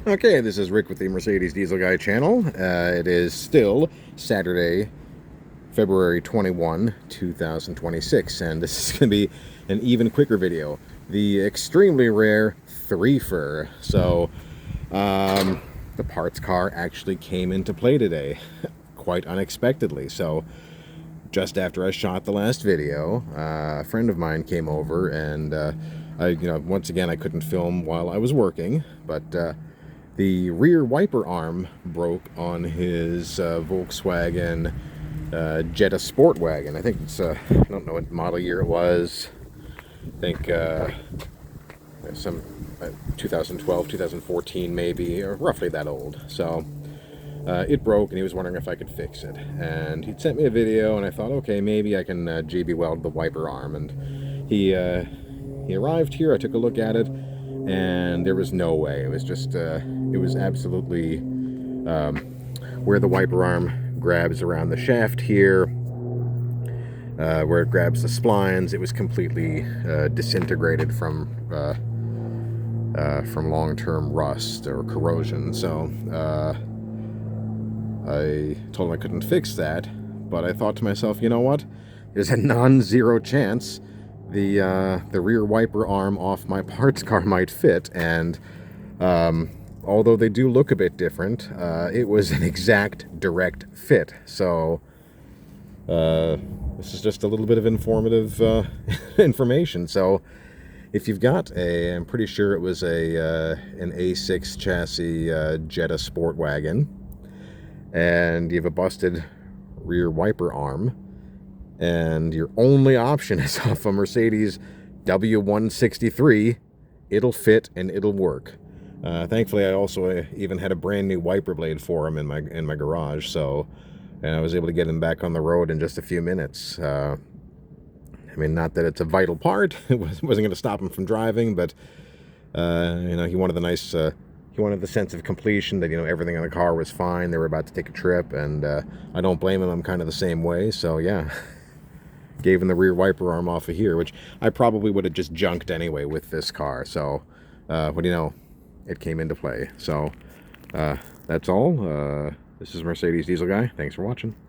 Okay, this is Rick with the Mercedes Diesel Guy channel. It is still Saturday, February 21, 2026, and this is going to be an even quicker video. The extremely rare threefer. So, the parts car actually came into play today, quite unexpectedly. So, just after I shot the last video, a friend of mine came over, and once again, I couldn't film while I was working, but the rear wiper arm broke on his Volkswagen Jetta Sportwagen. I think it's, I don't know what model year it was. I think some 2012, 2014 maybe, or roughly that old. So it broke, and he was wondering if I could fix it. And he'd sent me a video, and I thought, okay, maybe I can JB weld the wiper arm. And he arrived here, I took a look at it, and there was no way. It was just, it was absolutely where the wiper arm grabs around the shaft here, where it grabs the splines, it was completely disintegrated from long-term rust or corrosion. So I told him I couldn't fix that, but I thought to myself, you know what? There's a non-zero chance the rear wiper arm off my parts car might fit, and although they do look a bit different, it was an exact direct fit. So this is just a little bit of informative information. So if you've got I'm pretty sure it was an A6 chassis Jetta Sportwagen, and you have a busted rear wiper arm, and your only option is off a Mercedes W163, it'll fit and it'll work. Thankfully, I also even had a brand new wiper blade for him in my garage, so, and I was able to get him back on the road in just a few minutes. I mean, not that it's a vital part; it wasn't going to stop him from driving, but he wanted the nice, he wanted the sense of completion that everything in the car was fine. They were about to take a trip, and I don't blame him. I'm kind of the same way, so yeah. Gave him the rear wiper arm off of here, which I probably would have just junked anyway with this car. So, what do you know? It came into play. So, that's all. This is Mercedes Diesel Guy. Thanks for watching.